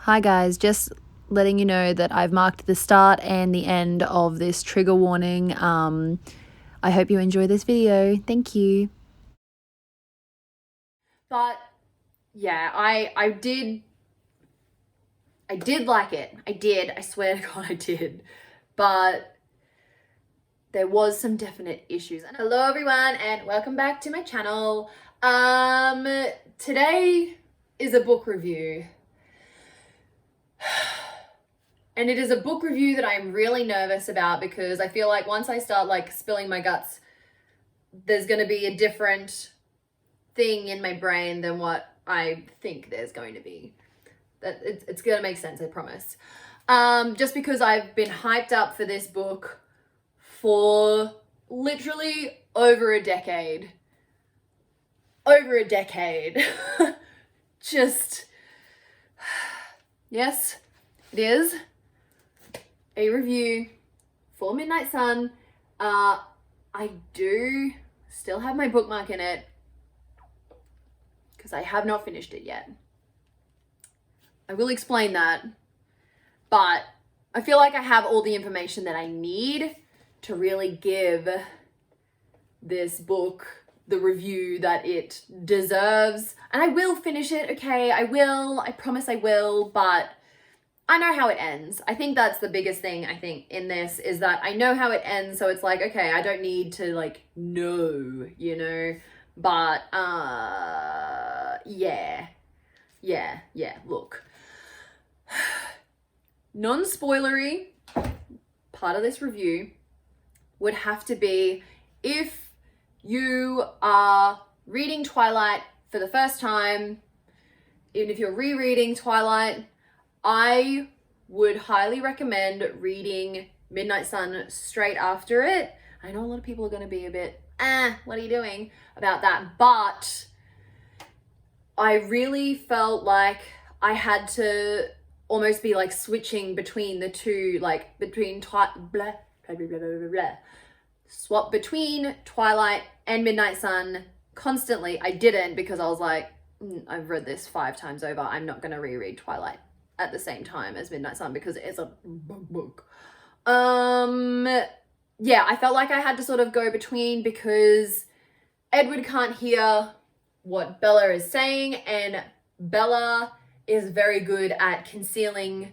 Hi guys, just letting you know that I've marked the start and the end of this trigger warning. I hope you enjoy this video. Thank you. But yeah, I did like it. I did. I swear to God I did. But there was some definite issues. And hello everyone and welcome back to my channel. Today is a book review. And it is a book review that I'm really nervous about because I feel like once I start like spilling my guts, there's going to be a different thing in my brain than what I think there's going to be. That it's going to make sense, I promise. Just because I've been hyped up for this book for literally over a decade. Just, yes, it is a review for Midnight Sun. I do still have my bookmark in it because I have not finished it yet. I will explain that, but I feel like I have all the information that I need to really give this book the review that it deserves. And I will finish it, okay? I promise I will, but I know how it ends. I think that's the biggest thing, I think, in this, is that I know how it ends, so it's like, okay, I don't need to, like, know, you know? But, yeah, look. Non-spoilery part of this review would have to be if you are reading Twilight for the first time, even if you're rereading Twilight, I would highly recommend reading Midnight Sun straight after it. I know a lot of people are going to be a bit, what are you doing about that? But I really felt like I had to almost be like switching between the two, like between swap between Twilight and Midnight Sun constantly. I didn't, because I was like, I've read this 5 times over. I'm not going to reread Twilight at the same time as Midnight Sun because it is a book. Yeah, I felt like I had to sort of go between because Edward can't hear what Bella is saying, and Bella is very good at concealing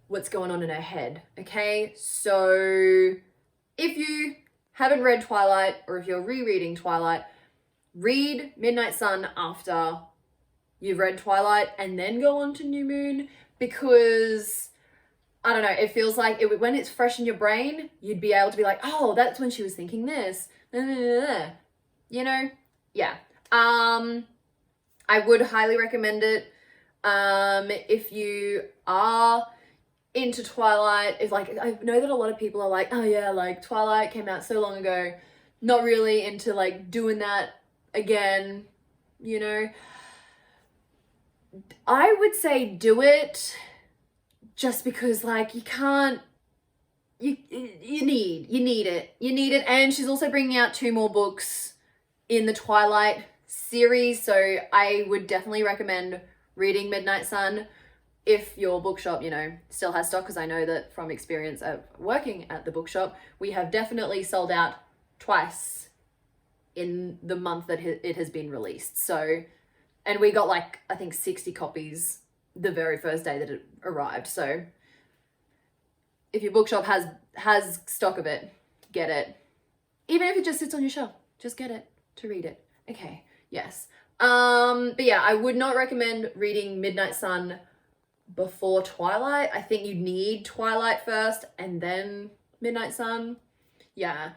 what's going on in her head, okay? So if you haven't read Twilight, or if you're rereading Twilight, read Midnight Sun after you've read Twilight and then go on to New Moon, because I don't know, it feels like when it's fresh in your brain, you'd be able to be like, oh, that's when she was thinking this, you know? Yeah. I would highly recommend it. If you are into Twilight, if like, I know that a lot of people are like, oh yeah, like Twilight came out so long ago, not really into like doing that again, you know. I would say do it, just because like you can't, you need it. And she's also bringing out 2 more books in the Twilight series, so I would definitely recommend reading Midnight Sun if your bookshop, you know, still has stock, because I know that from experience of working at the bookshop, we have definitely sold out twice in the month that it has been released. So, and we got like, I think 60 copies the very first day that it arrived. So if your bookshop has stock of it, get it. Even if it just sits on your shelf, just get it to read it. Okay, yes. But yeah, I would not recommend reading Midnight Sun before Twilight. I think you need Twilight first and then Midnight Sun. Yeah.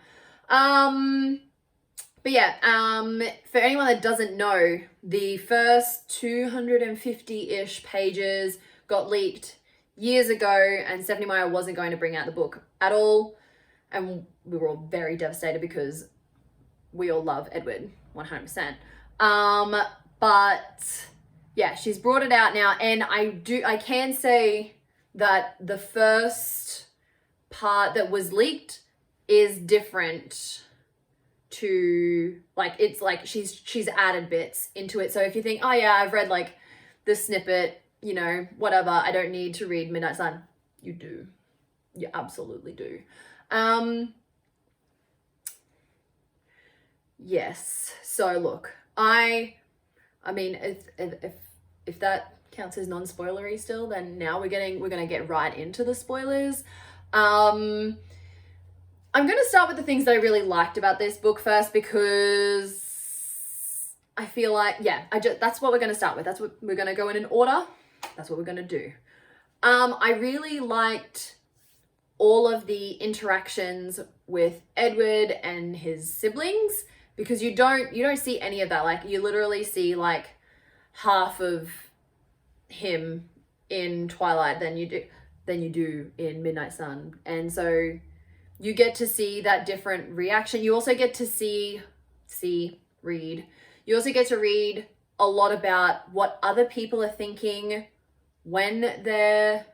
But yeah, for anyone that doesn't know, the first 250-ish pages got leaked years ago, and Stephanie Meyer wasn't going to bring out the book at all. And we were all very devastated because we all love Edward 100%. But yeah, she's brought it out now, and I can say that the first part that was leaked is different to, like, it's like she's added bits into it. So if you think, oh yeah, I've read like the snippet you know, whatever, I don't need to read Midnight Sun. You do. You absolutely do. Yes. So look, I mean, if that counts as non-spoilery still, then now we're gonna get right into the spoilers. I'm gonna start with the things that I really liked about this book first, because I feel like, yeah, that's what we're gonna start with. That's what we're gonna go in an order. That's what we're gonna do. I really liked all of the interactions with Edward and his siblings, because you don't see any of that. Like, you literally see like half of him in Twilight than you do in Midnight Sun. And so you get to see that different reaction. You also get to read. You also get to read a lot about what other people are thinking when they're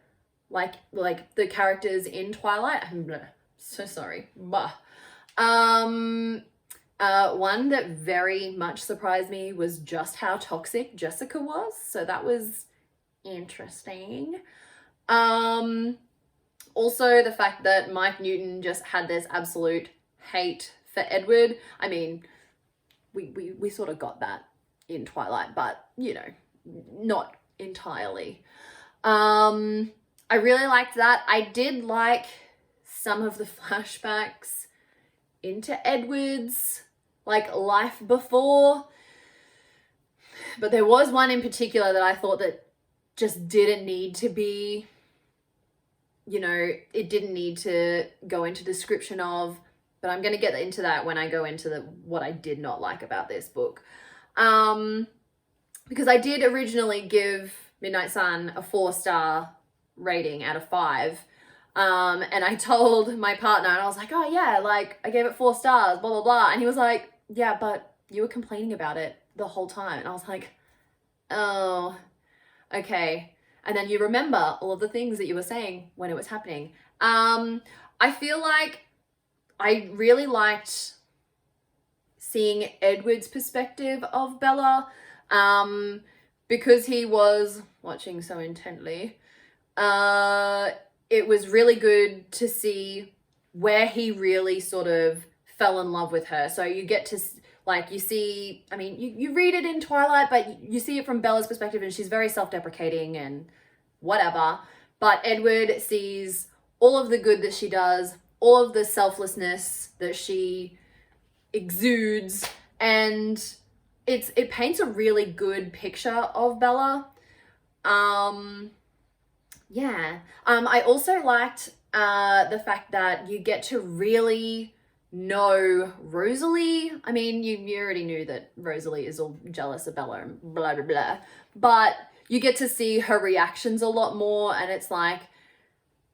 like the characters in Twilight. I'm so sorry. One that very much surprised me was just how toxic Jessica was. So that was interesting. Also the fact that Mike Newton just had this absolute hate for Edward. I mean, we sort of got that in Twilight, but you know, not entirely. I really liked that. I did like some of the flashbacks into Edward's like life before, but there was one in particular that I thought that just didn't need to be, you know, it didn't need to go into description of, but I'm going to get into that when I go into what I did not like about this book. Because I did originally give Midnight Sun a 4-star rating out of 5. And I told my partner, and I was like, oh yeah, like I gave it 4 stars, blah, blah, blah. And he was like, yeah, but you were complaining about it the whole time. And I was like, oh, okay. And then you remember all of the things that you were saying when it was happening. I feel like I really liked seeing Edward's perspective of Bella, because he was watching so intently. It was really good to see where he really sort of fell in love with her. So you get to, like, you see, I mean, you read it in Twilight, but you see it from Bella's perspective, and she's very self-deprecating and whatever. But Edward sees all of the good that she does, all of the selflessness that she exudes, and it paints a really good picture of Bella. Yeah. I also liked the fact that you get to really know Rosalie. I mean, you already knew that Rosalie is all jealous of Bella and blah, blah, blah. But you get to see her reactions a lot more, and it's like,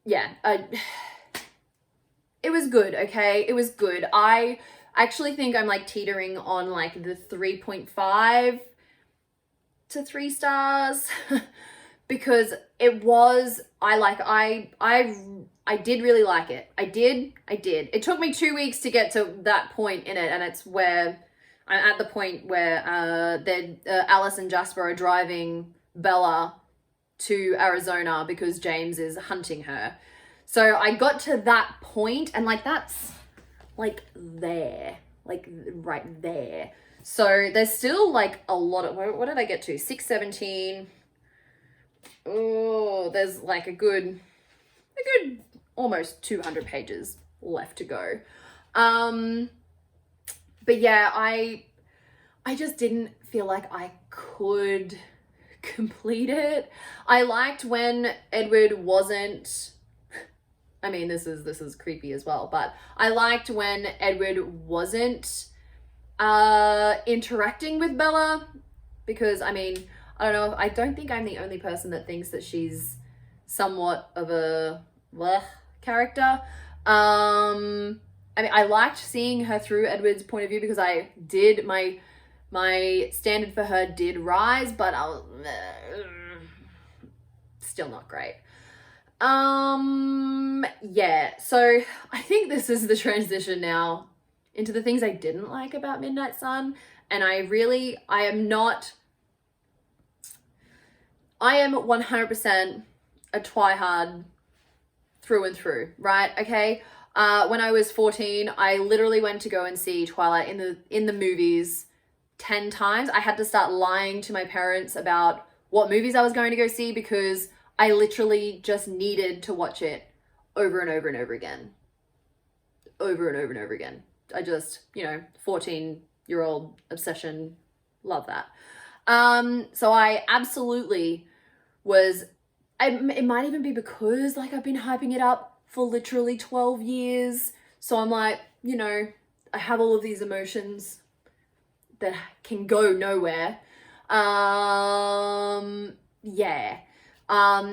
yeah, it was good, okay? It was good. I actually think I'm like teetering on like the 3.5 to 3 stars because it was, I did really like it. I did. It took me 2 weeks to get to that point in it, and it's where I'm at the point where Alice and Jasper are driving Bella to Arizona because James is hunting her. So I got to that point, and like that's like there, like right there. So there's still like a lot of, what did I get to? 617. Oh, there's like a good almost 200 pages left to go. But yeah, I just didn't feel like I could complete it. I liked when Edward wasn't, I mean, this is creepy as well, but I liked when Edward wasn't interacting with Bella, because I mean, I don't know, I don't think I'm the only person that thinks that she's somewhat of a bleh character. I mean, I liked seeing her through Edward's point of view, because I did, my standard for her did rise, but I was still not great. Yeah, so I think this is the transition now into the things I didn't like about Midnight Sun. And I am not, I am 100% a Twi-hard through and through, right? Okay. When I was 14, I literally went to go and see Twilight in the movies 10 times. I had to start lying to my parents about what movies I was going to go see because I literally just needed to watch it over and over and over again. Over and over and over again. I just, 14-year-old obsession. Love that. So I absolutely was, it might even be because like I've been hyping it up for literally 12 years. So I'm like, I have all of these emotions that can go nowhere. Yeah.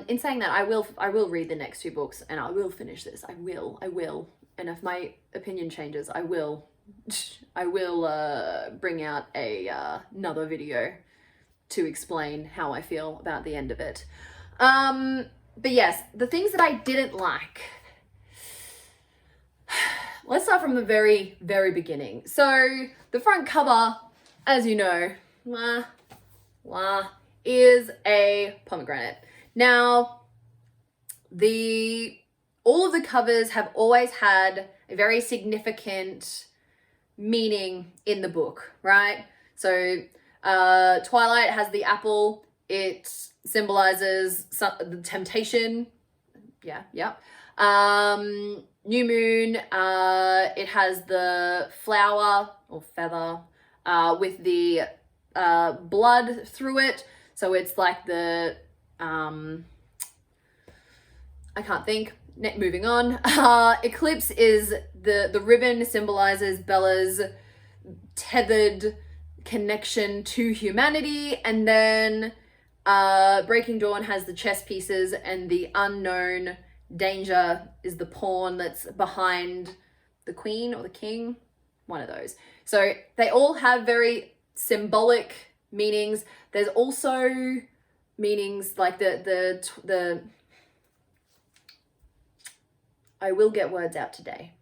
In saying that, I will read the next 2 books and I will finish this. I will. And if my opinion changes, I will bring out another video to explain how I feel about the end of it. But yes, the things that I didn't like. Let's start from the very, very beginning. So the front cover, as you know, is a pomegranate. Now, all of the covers have always had a very significant meaning in the book, right? So Twilight has the apple. It symbolizes the temptation. Yeah. New Moon, it has the flower or feather with the blood through it. So it's like the, I can't think. Moving on. Eclipse is the ribbon symbolizes Bella's tethered connection to humanity. And then Breaking Dawn has the chess pieces and the unknown danger is the pawn that's behind the queen or the king, one of those. So they all have very symbolic meanings. There's also meanings like the I will get words out today.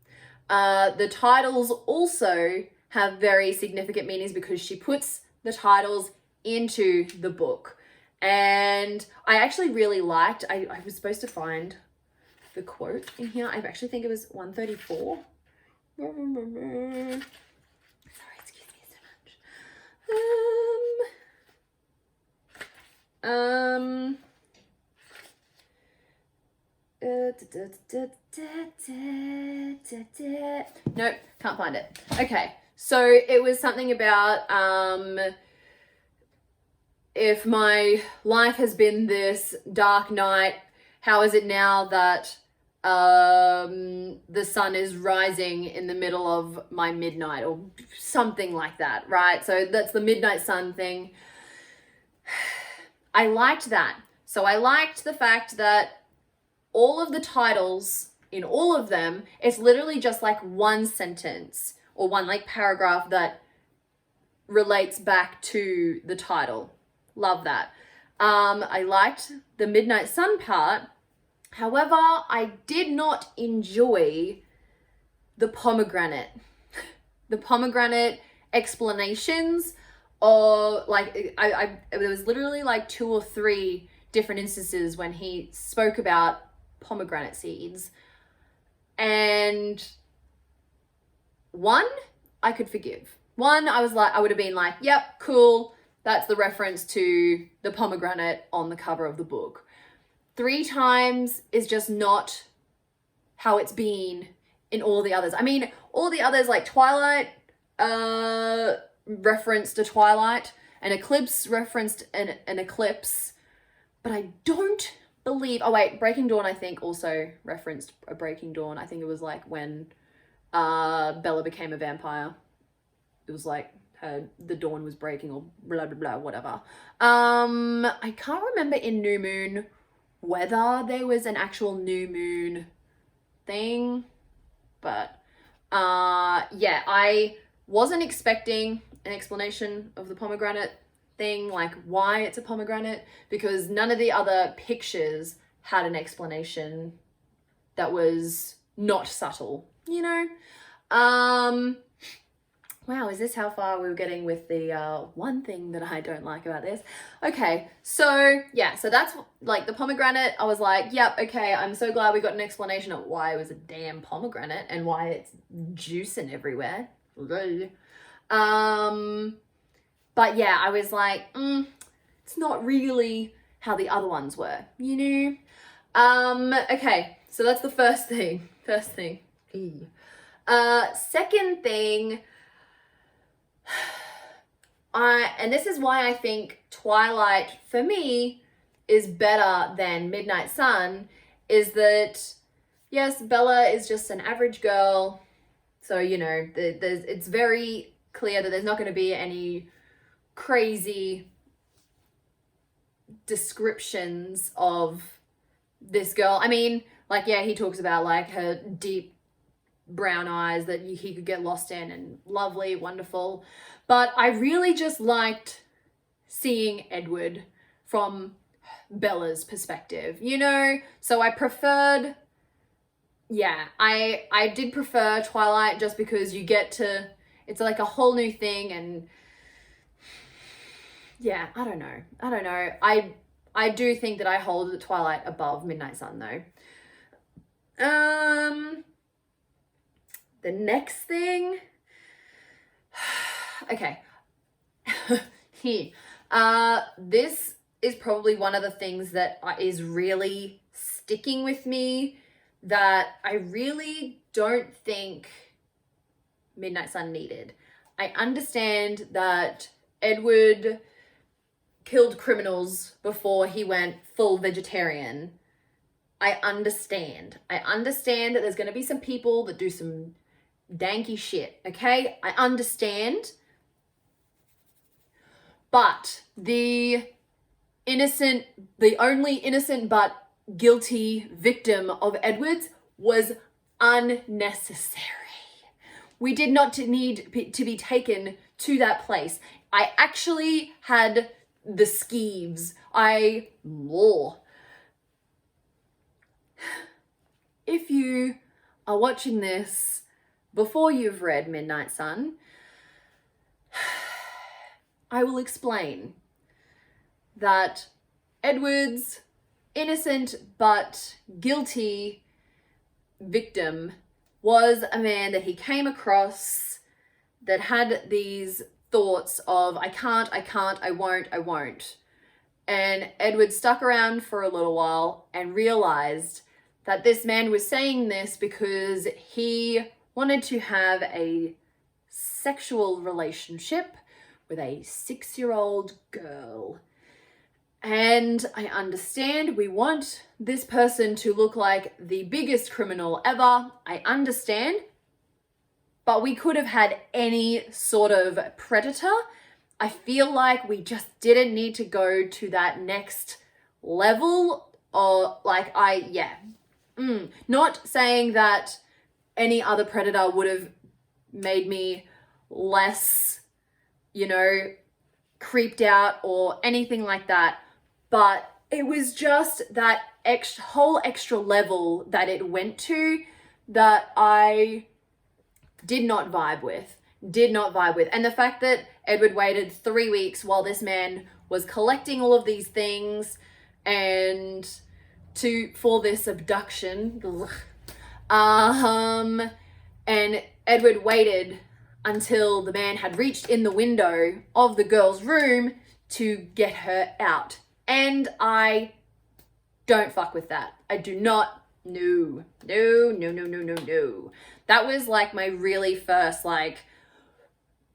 The titles also have very significant meanings because she puts the titles into the book. And I actually really liked, I was supposed to find the quote in here. I actually think it was 134. Sorry, excuse me so much. Nope, can't find it. Okay, so it was something about if my life has been this dark night, how is it now that the sun is rising in the middle of my midnight, or something like that, right? So that's the midnight sun thing. I liked that. So I liked the fact that all of the titles in all of them, it's literally just like one sentence or one like paragraph that relates back to the title. Love that. I liked the midnight sun part. However, I did not enjoy the pomegranate. The pomegranate explanations, or like there was literally like 2 or 3 different instances when he spoke about pomegranate seeds, and one I could forgive. One I would have been like, yep, cool, that's the reference to the pomegranate on the cover of the book. 3 times is just not how it's been in all the others. I mean, all the others like Twilight referenced a twilight, and Eclipse referenced an eclipse, but I don't believe, oh wait, Breaking Dawn I think also referenced a Breaking Dawn. I think it was like when Bella became a vampire. It was like the dawn was breaking, or blah blah blah, whatever. I can't remember in New Moon whether there was an actual new moon thing, but yeah, I wasn't expecting an explanation of the pomegranate thing, like why it's a pomegranate, because none of the other pictures had an explanation that was not subtle, Wow, is this how far we were getting with the one thing that I don't like about this? Okay, so yeah, so that's like the pomegranate. I was like, yep, okay, I'm so glad we got an explanation of why it was a damn pomegranate and why it's juicing everywhere. But yeah, I was like, it's not really how the other ones were, you know? Okay, so that's the first thing. First thing. Second thing, and this is why I think Twilight for me is better than Midnight Sun, is that yes, Bella is just an average girl, so you know it's very clear that there's not going to be any crazy descriptions of this girl. I mean, like, yeah, he talks about like her deep brown eyes that he could get lost in, and lovely, wonderful. But I really just liked seeing Edward from Bella's perspective, you know? So I preferred, yeah, I did prefer Twilight just because you get to, it's like a whole new thing, and yeah, I don't know. I do think that I hold Twilight above Midnight Sun though. The next thing, okay. Here. This is probably one of the things that is really sticking with me, that I really don't think Midnight Sun needed. I understand that Edward killed criminals before he went full vegetarian. I understand that there's going to be some people that do some danky shit, okay? I understand. But the only innocent but guilty victim of Edward's was unnecessary. We did not need to be taken to that place. I actually had the skeeves. If you are watching this before you've read Midnight Sun, I will explain that Edward's innocent but guilty victim was a man that he came across that had these thoughts of, I can't, I won't. And Edward stuck around for a little while and realized that this man was saying this because he wanted to have a sexual relationship with a 6-year-old girl. And I understand we want this person to look like the biggest criminal ever. I understand. But we could have had any sort of predator. I feel like we just didn't need to go to that next level. Or like, not saying that any other predator would have made me less, you know, creeped out or anything like that. But it was just that whole extra level that it went to that I did not vibe with. And the fact that Edward waited 3 weeks while this man was collecting all of these things and for this abduction. And Edward waited until the man had reached in the window of the girl's room to get her out. And I don't fuck with that. I do not. No. That was like my really first like,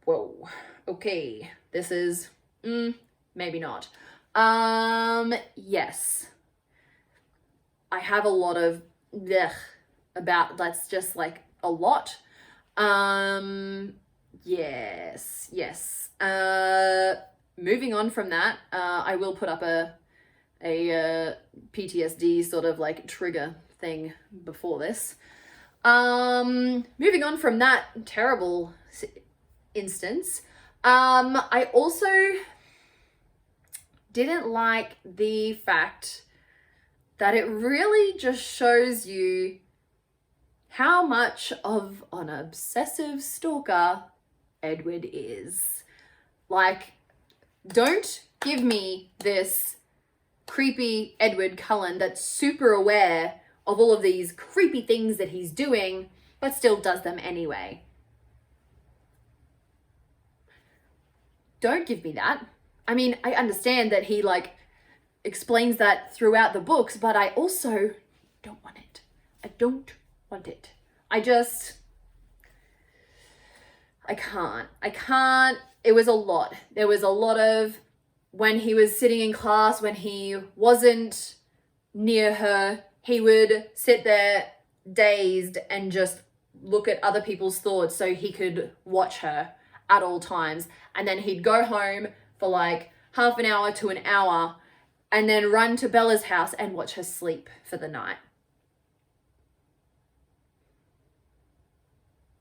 whoa, okay, this is, maybe not. Yes. I have a lot of about, that's just like a lot. Yes. Moving on from that, I will put up a PTSD sort of like trigger thing before this. Moving on from that terrible instance, I also didn't like the fact that it really just shows you how much of an obsessive stalker Edward is. Like, don't give me this creepy Edward Cullen that's super aware of all of these creepy things that he's doing, but still does them anyway. Don't give me that. I mean, I understand that he like explains that throughout the books, but I also don't want it. I don't want it. I can't. It was a lot. There was a lot of when he was sitting in class, when he wasn't near her, he would sit there dazed and just look at other people's thoughts so he could watch her at all times. And then he'd go home for like half an hour to an hour and then run to Bella's house and watch her sleep for the night.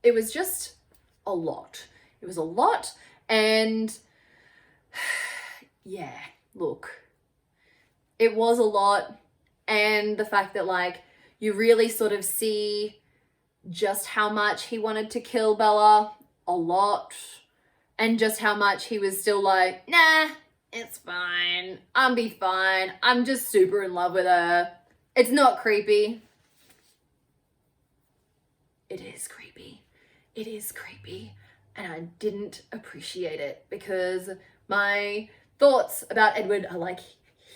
It was just a lot. It was a lot. And yeah, look, it was a lot. And the fact that like you really sort of see just how much he wanted to kill Bella, a lot, and just how much he was still like, nah, it's fine, I'll be fine, I'm just super in love with her. It's not creepy. It is creepy. It is creepy. And I didn't appreciate it because my thoughts about Edward are like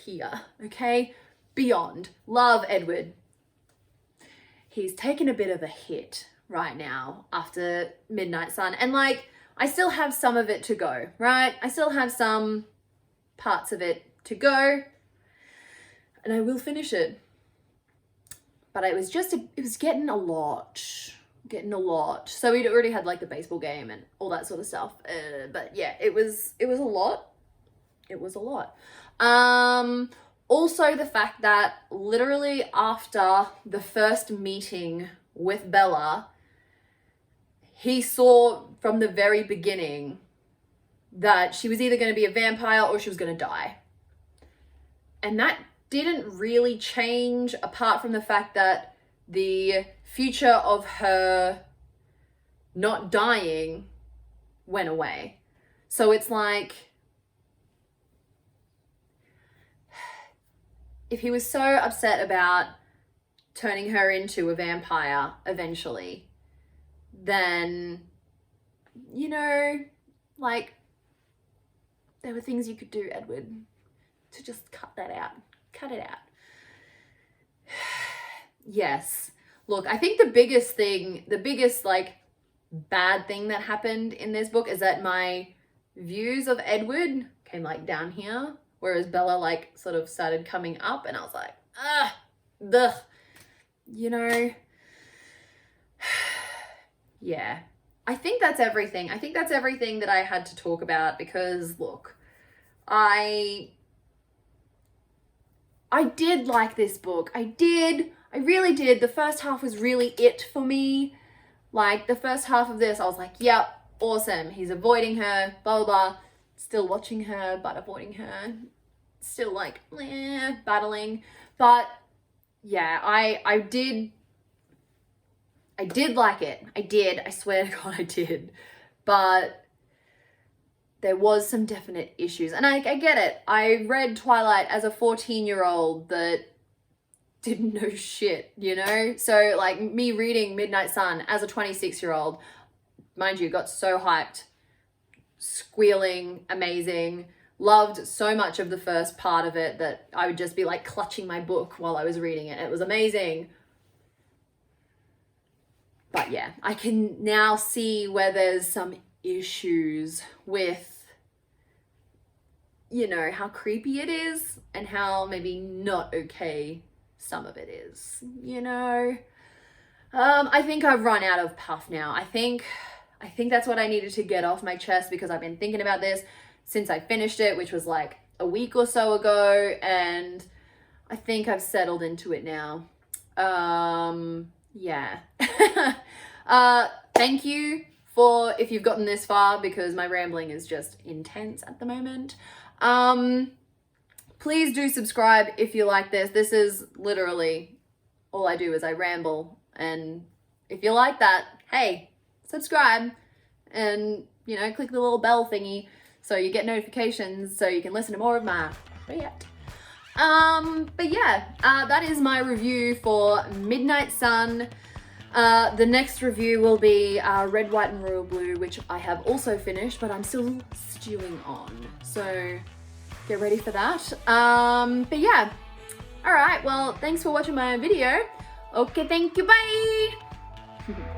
here, okay? Beyond. Love Edward. He's taken a bit of a hit right now after Midnight Sun. And like, I still have some of it to go, right? I still have some parts of it to go. And I will finish it. But it was just, it was getting a lot. So we'd already had like the baseball game and all that sort of stuff. But yeah, it was a lot. It was a lot. Also the fact that literally after the first meeting with Bella, he saw from the very beginning that she was either going to be a vampire or she was going to die. And that didn't really change apart from the fact that the future of her not dying went away. So it's like, if he was so upset about turning her into a vampire eventually, then, you know, like, there were things you could do, Edward, to just cut that out. Cut it out. Yes. Look, I think the biggest like bad thing that happened in this book is that my views of Edward came like down here, whereas Bella like sort of started coming up, and I was like, you know. Yeah, I think that's everything. I think that's everything that I had to talk about because look, I did like this book. I really did. The first half was really it for me. Like the first half of this, I was like, yep, awesome. He's avoiding her, blah, blah, blah. Still watching her, but avoiding her. Still like, battling. But yeah, I did like it. I did. I swear to God I did. But there was some definite issues. And I get it. I read Twilight as a 14-year-old that didn't know shit, you know? So like me reading Midnight Sun as a 26-year-old, mind you, got so hyped, squealing, amazing, loved so much of the first part of it that I would just be like clutching my book while I was reading it. It was amazing. But yeah, I can now see where there's some issues with, you know, how creepy it is and how maybe not okay some of it is, you know. I think I've run out of puff now. I think that's what I needed to get off my chest because I've been thinking about this since I finished it, which was like a week or so ago, and I think I've settled into it now. Yeah. Thank you for if you've gotten this far because my rambling is just intense at the moment. Please do subscribe if you like this. This is literally all I do is I ramble, and if you like that, hey, subscribe and you know, click the little bell thingy so you get notifications so you can listen to more of my shit. But yeah, that is my review for Midnight Sun. The next review will be Red, White and Royal Blue, which I have also finished, but I'm still stewing on. So get ready for that. But yeah. Alright, well, thanks for watching my video. Okay, thank you, bye!